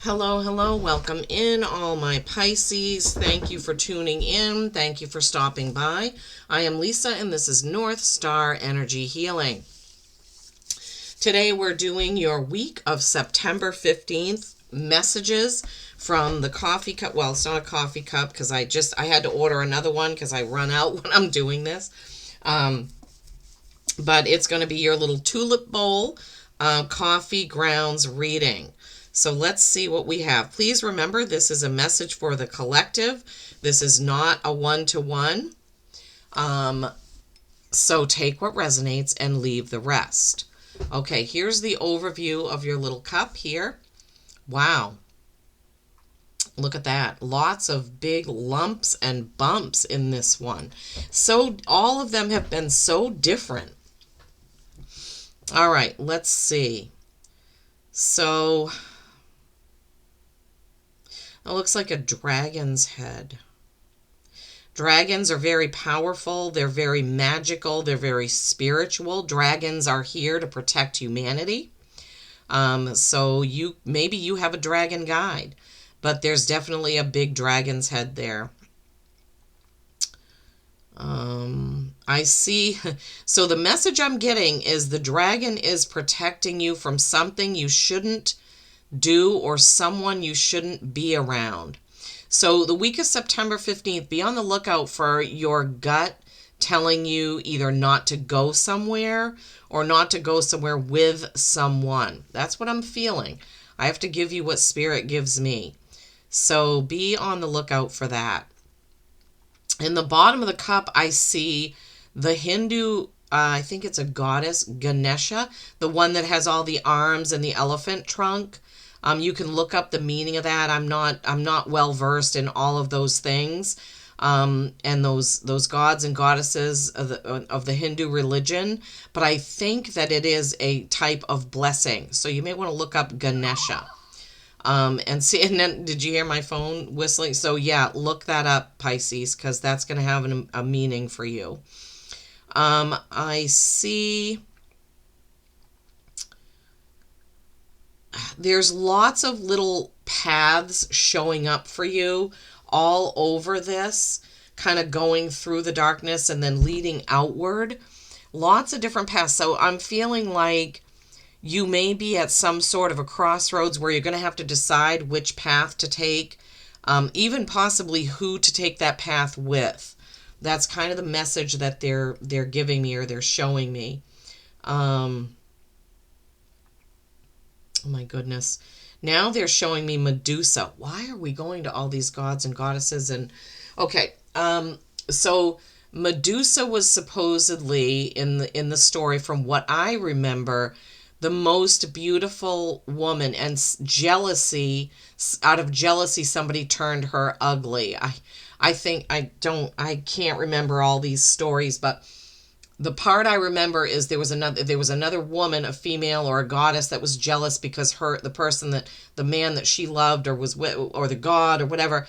Hello, hello. Welcome in, all my Pisces. Thank you for tuning in. Thank you for stopping by. I am Lisa, and this is North Star Energy Healing. Today, we're doing your week of September 15th messages from the coffee cup. Well, it's not a coffee cup because I had to order another one because I run out when I'm doing this. But it's going to be your little tulip bowl coffee grounds reading. So let's see what we have. Please remember, this is a message for the collective. This is not a one-to-one. So take what resonates and leave the rest. Okay, here's the overview of your little cup here. Wow. Look at that. Lots of big lumps and bumps in this one. So all of them have been so different. All right, let's see. So it looks like a dragon's head. Dragons are very powerful. They're very magical. They're very spiritual. Dragons are here to protect humanity. So maybe you have a dragon guide, but there's definitely a big dragon's head there. I see. So the message I'm getting is the dragon is protecting you from something you shouldn't do or someone you shouldn't be around. So the week of September 15th, be on the lookout for your gut telling you either not to go somewhere or not to go somewhere with someone. That's what I'm feeling. I have to give you what Spirit gives me. So be on the lookout for that. In the bottom of the cup, I see the Hindu, I think it's a goddess, Ganesha, the one that has all the arms and the elephant trunk. You can look up the meaning of that. I'm not well versed in all of those things, and those gods and goddesses of the Hindu religion. But I think that it is a type of blessing. So you may want to look up Ganesha. And see, and then did you hear my phone whistling? So yeah, look that up, Pisces, because that's going to have a meaning for you. I see there's lots of little paths showing up for you all over this, kind of going through the darkness and then leading outward. Lots of different paths. So I'm feeling like you may be at some sort of a crossroads where you're going to have to decide which path to take, even possibly who to take that path with. That's kind of the message that they're giving me or they're showing me. Oh my goodness. Now they're showing me Medusa. Why are we going to all these gods and goddesses? And okay, so Medusa was supposedly in the story, from what I remember, the most beautiful woman, and out of jealousy, somebody turned her ugly. I can't remember all these stories, but the part I remember is there was another woman, a female or a goddess, that was jealous because the man that she loved or was with, or the god or whatever,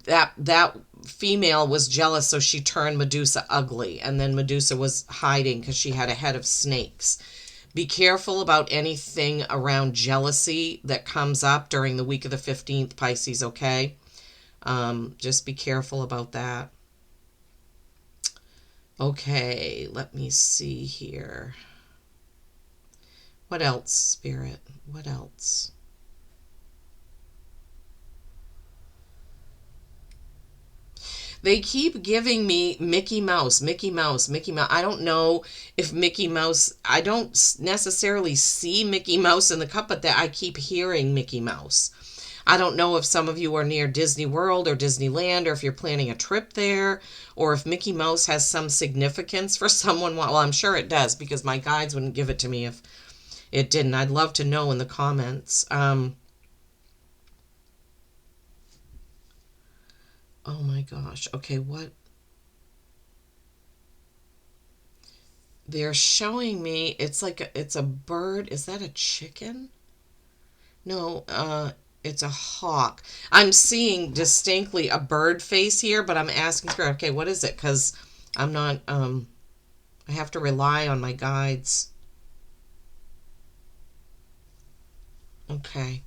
that female was jealous, so she turned Medusa ugly, and then Medusa was hiding because she had a head of snakes. Be careful about anything around jealousy that comes up during the week of the 15th, Pisces, okay? Just be careful about that. Okay, let me see here. What else, Spirit? What else? They keep giving me Mickey Mouse, Mickey Mouse, Mickey Mouse. I don't know if Mickey Mouse, I don't necessarily see Mickey Mouse in the cup, but that I keep hearing Mickey Mouse. I don't know if some of you are near Disney World or Disneyland, or if you're planning a trip there, or if Mickey Mouse has some significance for someone. Well, I'm sure it does, because my guides wouldn't give it to me if it didn't. I'd love to know in the comments. Oh my gosh. Okay, what? They're showing me, it's a bird. Is that a chicken? No, it's a hawk. I'm seeing distinctly a bird face here, but I'm asking her, okay, what is it? Because I'm not, I have to rely on my guides. Okay.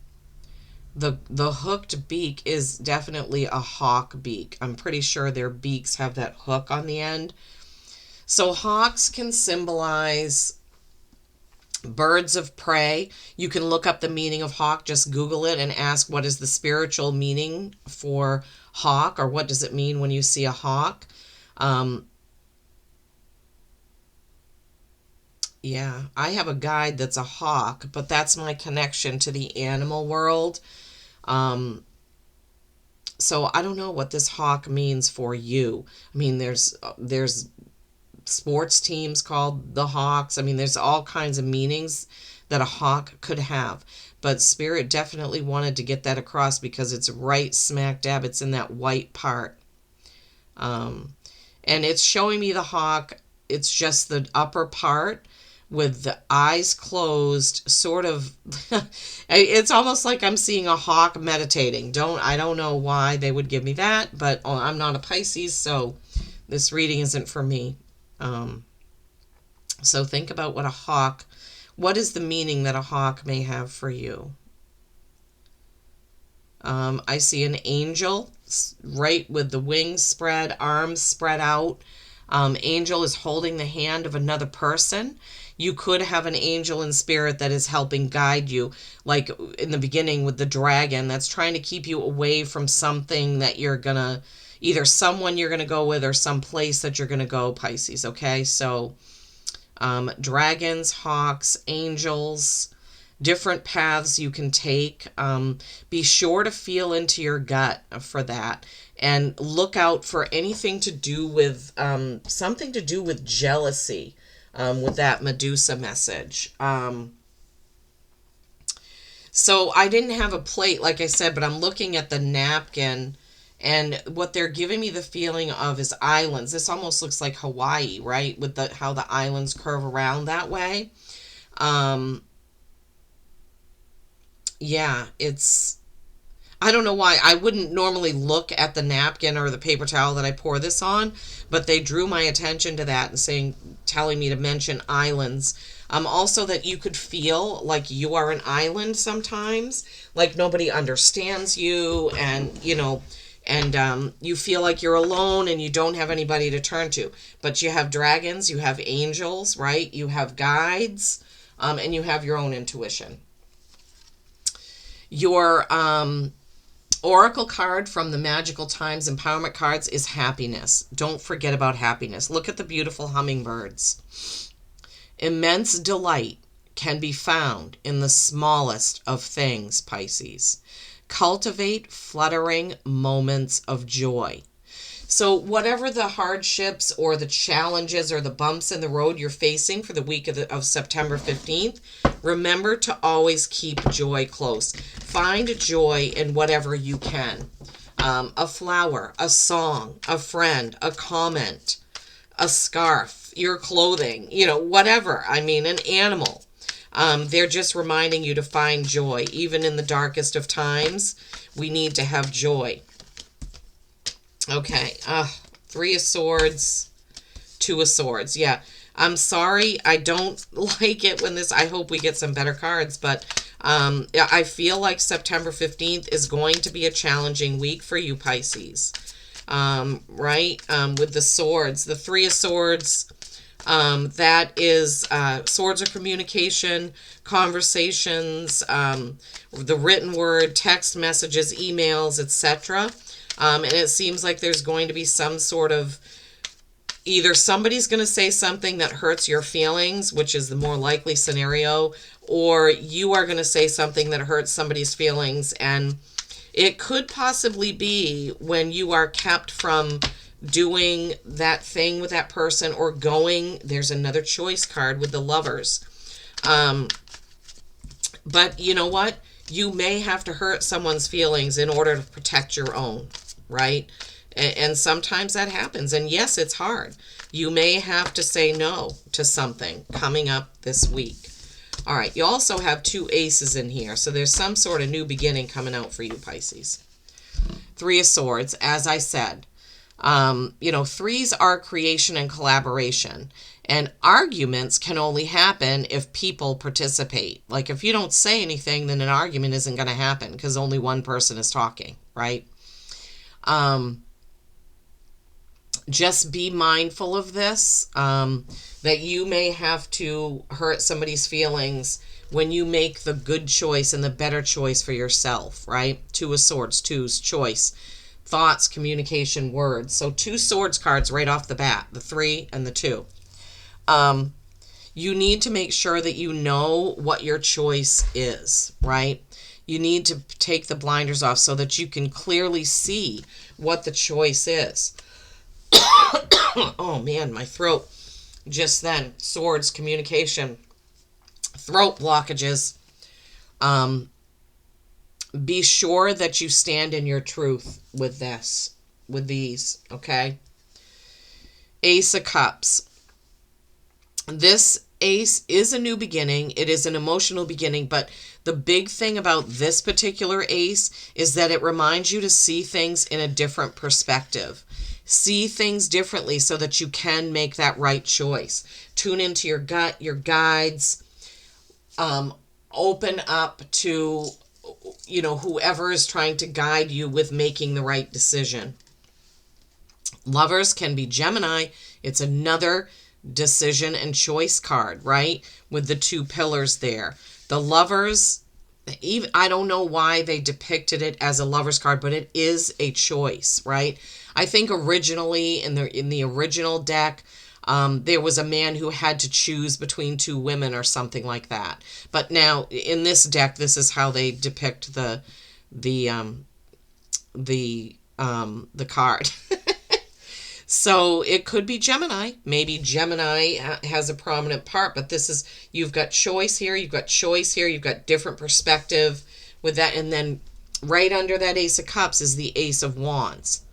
The hooked beak is definitely a hawk beak. I'm pretty sure their beaks have that hook on the end. So hawks can symbolize birds of prey. You can look up the meaning of hawk, just Google it and ask what is the spiritual meaning for hawk, or what does it mean when you see a hawk. Um, yeah, I have a guide that's a hawk, but that's my connection to the animal world. Um, so I don't know what this hawk means for you. I mean, there's sports teams called the Hawks. I mean, there's all kinds of meanings that a hawk could have. But Spirit definitely wanted to get that across because it's right smack dab. It's in that white part. Um, and it's showing me the hawk. It's just the upper part with the eyes closed, sort of. It's almost like I'm seeing a hawk meditating. I don't know why they would give me that, but I'm not a Pisces, so this reading isn't for me. Um, so think about what is the meaning that a hawk may have for you? I see an angel right with the wings spread, arms spread out. Angel is holding the hand of another person. You could have an angel in spirit that is helping guide you, like in the beginning with the dragon, that's trying to keep you away from something that you're gonna, either someone you're gonna go with or some place that you're gonna go, Pisces. Okay, so dragons, hawks, angels, different paths you can take. Be sure to feel into your gut for that, and look out for anything to do with something to do with jealousy, with that Medusa message. So I didn't have a plate, like I said, but I'm looking at the napkin, and what they're giving me the feeling of is islands. This almost looks like Hawaii, right? With how the islands curve around that way. Um, yeah, I don't know why. I wouldn't normally look at the napkin or the paper towel that I pour this on, but they drew my attention to that and telling me to mention islands. Also that you could feel like you are an island sometimes, like nobody understands you, and you feel like you're alone and you don't have anybody to turn to. But you have dragons, you have angels, right? You have guides, and you have your own intuition. Your oracle card from the Magical Times Empowerment cards is happiness. Don't forget about happiness. Look at the beautiful hummingbirds. Immense delight can be found in the smallest of things, Pisces. Cultivate fluttering moments of joy. So whatever the hardships or the challenges or the bumps in the road you're facing for the week of September 15th, remember to always keep joy close. Find joy in whatever you can. A flower, a song, a friend, a comment, a scarf, your clothing, whatever. I mean, an animal. They're just reminding you to find joy. Even in the darkest of times, we need to have joy. Okay, Three of Swords, Two of Swords. Yeah, I'm sorry. I don't like it when I hope we get some better cards, but I feel like September 15th is going to be a challenging week for you, Pisces. Right? With the swords. The Three of Swords, that is swords of communication, conversations, the written word, text messages, emails, etc. And it seems like there's going to be some sort of, either somebody's going to say something that hurts your feelings, which is the more likely scenario, or you are going to say something that hurts somebody's feelings. And it could possibly be when you are kept from doing that thing with that person or going. There's another choice card with the Lovers. But you know what? You may have to hurt someone's feelings in order to protect your own, right? And sometimes that happens. And yes, it's hard. You may have to say no to something coming up this week. All right, you also have two aces in here. So there's some sort of new beginning coming out for you, Pisces. Three of Swords, as I said. Threes are creation and collaboration. And arguments can only happen if people participate. Like if you don't say anything, then an argument isn't going to happen because only one person is talking, right? Just be mindful of this, that you may have to hurt somebody's feelings when you make the good choice and the better choice for yourself, right? Two of Swords, twos, choice, thoughts, communication, words. So two swords cards right off the bat, the 3 and the 2. You need to make sure that you know what your choice is, right? You need to take the blinders off so that you can clearly see what the choice is. Oh man, my throat just then. Swords, communication, throat blockages. Be sure that you stand in your truth with these, okay? Ace of Cups. This ace is a new beginning. It is an emotional beginning, but the big thing about this particular ace is that it reminds you to see things in a different perspective. See things differently so that you can make that right choice. Tune into your gut, your guides. Open up to, whoever is trying to guide you with making the right decision. Lovers can be Gemini. It's another decision and choice card, right? With the 2 pillars there. The Lovers, even I don't know why they depicted it as a Lovers card, but it is a choice, right? I think originally in the original deck, there was a man who had to choose between 2 women or something like that. But now in this deck, this is how they depict the card. So it could be Gemini. Maybe Gemini has a prominent part, but you've got choice here, you've got choice here, you've got different perspective with that. And then right under that Ace of Cups is the Ace of Wands.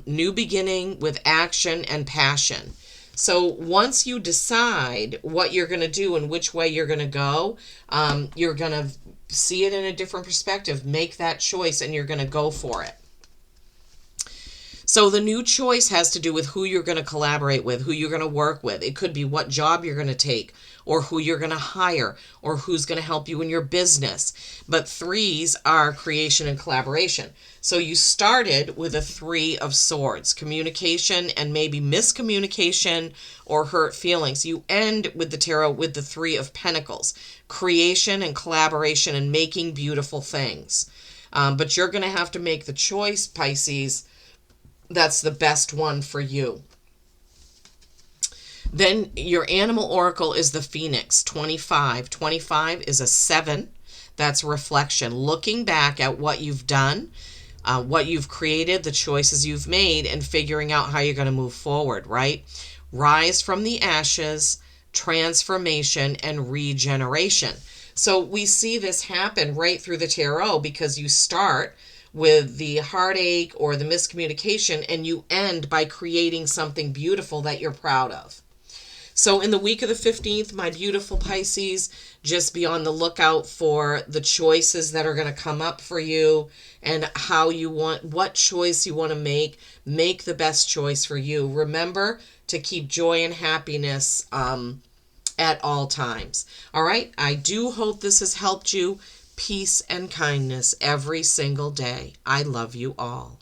New beginning with action and passion. So once you decide what you're going to do and which way you're going to go, you're going to see it in a different perspective, make that choice, and you're going to go for it. So the new choice has to do with who you're going to collaborate with, who you're going to work with. It could be what job you're going to take, or who you're going to hire, or who's going to help you in your business. But 3s are creation and collaboration. So you started with a 3 of Swords, communication and maybe miscommunication or hurt feelings. You end with the tarot with the 3 of Pentacles, creation and collaboration and making beautiful things. But you're going to have to make the choice, Pisces, that's the best one for you. Then your animal oracle is the Phoenix, 25. 25 is a 7. That's reflection, looking back at what you've done, what you've created, the choices you've made, and figuring out how you're going to move forward, right? Rise from the ashes, transformation, and regeneration. So we see this happen right through the tarot because you start with the heartache or the miscommunication and you end by creating something beautiful that you're proud of. So in the week of the 15th, my beautiful Pisces, just be on the lookout for the choices that are going to come up for you and what choice you want to make. Make the best choice for you. Remember to keep joy and happiness at all times. All right. I do hope this has helped you. Peace and kindness every single day. I love you all.